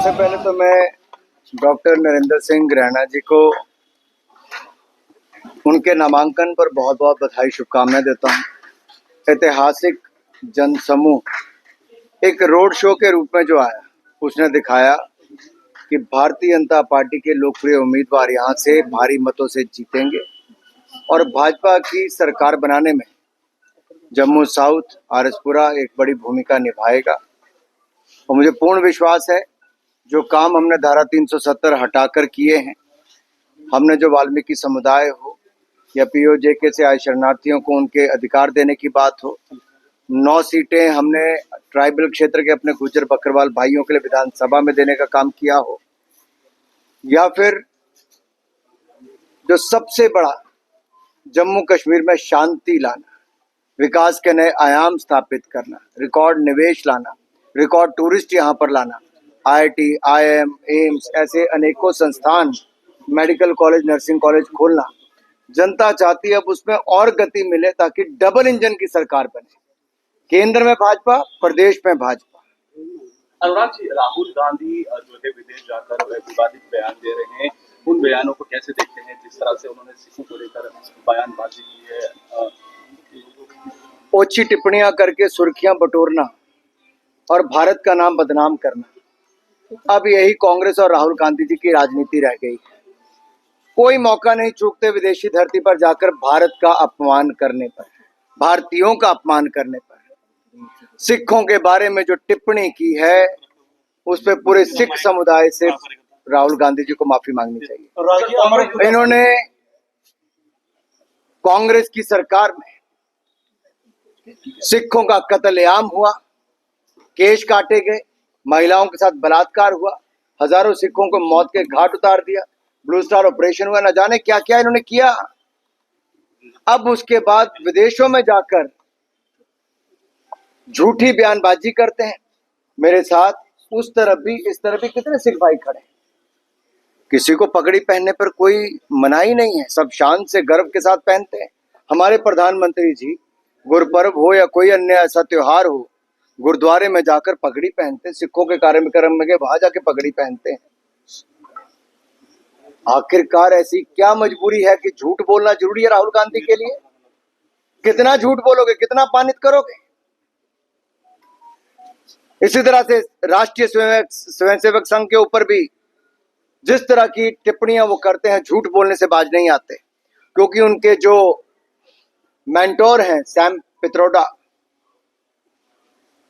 सबसे पहले तो मैं डॉक्टर नरेंद्र सिंह रैना जी को उनके नामांकन पर बहुत बहुत बधाई शुभकामनाएं देता हूं। ऐतिहासिक जनसमूह एक रोड शो के रूप में जो आया उसने दिखाया कि भारतीय जनता पार्टी के लोकप्रिय उम्मीदवार यहां से भारी मतों से जीतेंगे और भाजपा की सरकार बनाने में जम्मू साउथ आरएसपुरा एक बड़ी भूमिका निभाएगा। और मुझे पूर्ण विश्वास है जो काम हमने धारा 370 हटाकर किए हैं, हमने जो वाल्मीकि समुदाय हो या पीओजेके से आए शरणार्थियों को उनके अधिकार देने की बात हो, 9 सीटें हमने ट्राइबल क्षेत्र के अपने गुज्जर बकरवाल भाइयों के लिए विधानसभा में देने का काम किया हो, या फिर जो सबसे बड़ा जम्मू कश्मीर में शांति लाना, विकास के नए आयाम स्थापित करना, रिकॉर्ड निवेश लाना, रिकॉर्ड टूरिस्ट यहाँ पर लाना, आईआईटी, आईआईएम, एम्स ऐसे अनेकों संस्थान, मेडिकल कॉलेज, नर्सिंग कॉलेज खोलना, जनता चाहती है अब उसमें और गति मिले ताकि डबल इंजन की सरकार बने, केंद्र में भाजपा, प्रदेश में भाजपा। अनुराग जी, राहुल गांधी जो है विदेश जाकर विवादित बयान दे रहे हैं, उन बयानों को कैसे देखते हैं? जिस तरह से उन्होंने सिखों को लेकर बयानबाजी की है, ओछी टिप्पणियां करके सुर्खियां बटोरना और भारत का नाम बदनाम करना, अब यही कांग्रेस और राहुल गांधी जी की राजनीति रह गई है। कोई मौका नहीं चूकते विदेशी धरती पर जाकर भारत का अपमान करने पर, भारतीयों का अपमान करने पर। सिखों के बारे में जो टिप्पणी की है उस पर पूरे सिख समुदाय से राहुल गांधी जी को माफी मांगनी चाहिए। इन्होंने कांग्रेस की सरकार में सिखों का कत्लेआम हुआ, केश काटे गए, महिलाओं के साथ बलात्कार हुआ, हजारों सिखों को मौत के घाट उतार दिया, ब्लू स्टार ऑपरेशन हुआ, न जाने क्या क्या इन्होंने किया। अब उसके बाद विदेशों में जाकर झूठी बयानबाजी करते हैं। मेरे साथ उस तरफ भी इस तरफ भी कितने सिख भाई खड़े, किसी को पगड़ी पहनने पर कोई मनाही नहीं है, सब शान से गर्व के साथ पहनते हैं। हमारे प्रधानमंत्री जी गुरपर्व हो या कोई अन्य ऐसा त्योहार हो, गुरुद्वारे में जाकर पगड़ी पहनते हैं, सिखों के कार्यक्रम में गए वहां जाके पगड़ी पहनते हैं। आखिरकार ऐसी क्या मजबूरी है कि झूठ बोलना जरूरी है राहुल गांधी के लिए? कितना झूठ बोलोगे, कितना पानित करोगे? इसी तरह से राष्ट्रीय स्वयंसेवक संघ के ऊपर भी जिस तरह की टिप्पणियां वो करते हैं, झूठ बोलने से बाज नहीं आते, क्योंकि उनके जो मेंटोर हैं सैम पित्रोडा,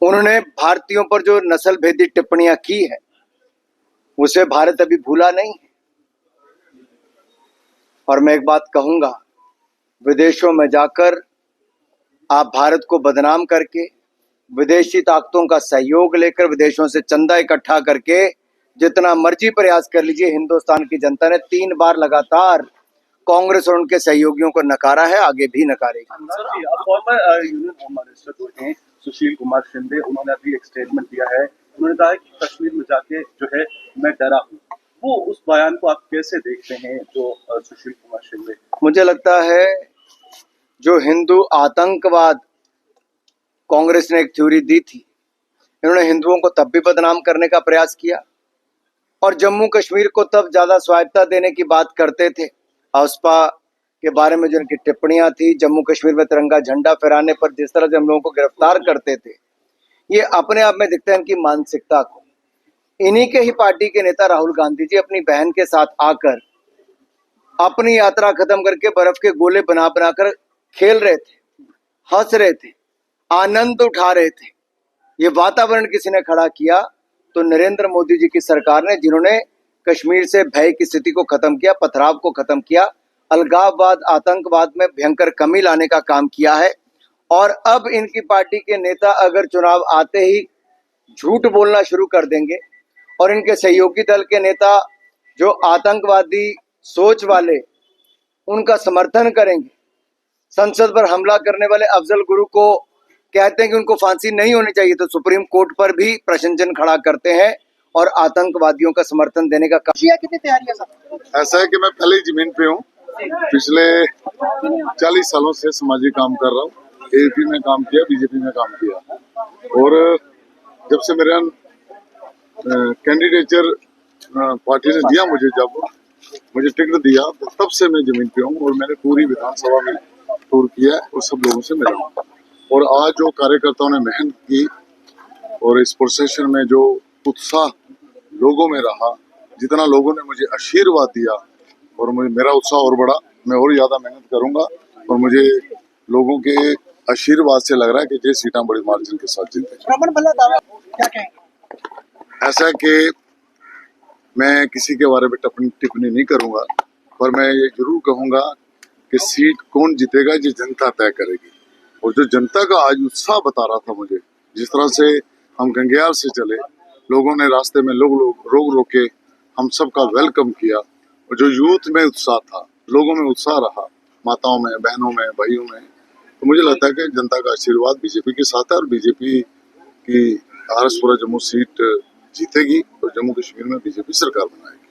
उन्होंने भारतीयों पर जो नस्ल भेदी टिप्पणियां की है उसे भारत अभी भूला नहीं है। और मैं एक बात कहूंगा, विदेशों में जाकर आप भारत को बदनाम करके, विदेशी ताकतों का सहयोग लेकर, विदेशों से चंदा इकट्ठा करके जितना मर्जी प्रयास कर लीजिए, हिंदुस्तान की जनता ने 3 बार लगातार कांग्रेस और उनके सहयोगियों को नकारा है, आगे भी नकारेगी। फॉर्मर यूनियन होम मिनिस्टर जो हैं सुशील कुमार शिंदे, उन्होंने अभी एक स्टेटमेंट दिया है। उन्होंने कहा है कि कश्मीर में जाके जो है मैं डरा हूँ। वो उस बयान को आप कैसे देखते हैं जो सुशील कुमार शिंदे? मुझे लगता है जो हिंदू आतंकवाद कांग्रेस ने एक थ्योरी दी थी, इन्होंने हिंदुओं को तब भी बदनाम करने का प्रयास किया और जम्मू कश्मीर को तब ज्यादा स्वायत्तता देने की बात करते थे। अस्पा के बारे में जो इनकी टिप्पणियां थी, जम्मू कश्मीर में तिरंगा झंडा फहराने पर जिस तरह से हम लोगों को गिरफ्तार करते थे, ये अपने आप में दिखता है इनकी मानसिकता को। इन्हीं के ही पार्टी के नेता राहुल गांधी जी अपनी बहन के साथ आकर अपनी यात्रा खत्म करके बर्फ के गोले बना बनाकर खेल रहे थे, हंस रहे थे, आनंद उठा रहे थे। ये वातावरण किसी ने खड़ा किया तो नरेंद्र मोदी जी की सरकार ने, जिन्होंने कश्मीर से भय की स्थिति को खत्म किया, पथराव को खत्म किया, अलगाववाद, आतंकवाद में भयंकर कमी लाने का काम किया है। और अब इनकी पार्टी के नेता अगर चुनाव आते ही झूठ बोलना शुरू कर देंगे और इनके सहयोगी दल के नेता जो आतंकवादी सोच वाले उनका समर्थन करेंगे, संसद पर हमला करने वाले अफजल गुरु को कहते हैं कि उनको फांसी नहीं होनी चाहिए, तो सुप्रीम कोर्ट पर भी प्रश्नचिन्ह खड़ा करते हैं और आतंकवादियों का समर्थन देने का काम। कितनी तैयारी है सर? ऐसा है कि मैं पहले ही जमीन पे हूँ, पिछले 40 सालों से सामाजिक काम कर रहा हूँ। एपी में काम किया, बीजेपी में काम किया, और जब से मेरा कैंडिडेचर पार्टी ने दिया मुझे, जब मुझे टिकट दिया तो तब से मैं जमीन पे हूँ और मैंने पूरी विधानसभा में टूर किया है और सब लोगों से मिला हूँ। और आज जो कार्यकर्ताओं ने मेहनत की और इस प्रोसेशन में जो उत्साह लोगों में रहा, जितना लोगों ने मुझे आशीर्वाद दिया और मुझे मेरा उत्साह और बढ़ा, मैं और ज्यादा मेहनत करूंगा और मुझे लोगों के आशीर्वाद से लग रहा है कि ये सीटें बड़ी मार्जिन के साथ जीते। क्या कहें? ऐसा है कि मैं किसी के बारे में टिप्पणी नहीं करूंगा, पर मैं ये जरूर कहूंगा कि सीट कौन जीतेगा ये जनता तय करेगी। और जो जनता का आज उत्साह बता रहा था मुझे, जिस तरह से हम गंगेयाल से चले, लोगों ने रास्ते में लोग रोक के हम सबका वेलकम किया और जो यूथ में उत्साह था, लोगों में उत्साह रहा, माताओं में, बहनों में, भाइयों में, तो मुझे लगता है कि जनता का आशीर्वाद बीजेपी के साथ है और बीजेपी की आरसपुरा जम्मू सीट जीतेगी और जम्मू कश्मीर में बीजेपी सरकार बनाएगी।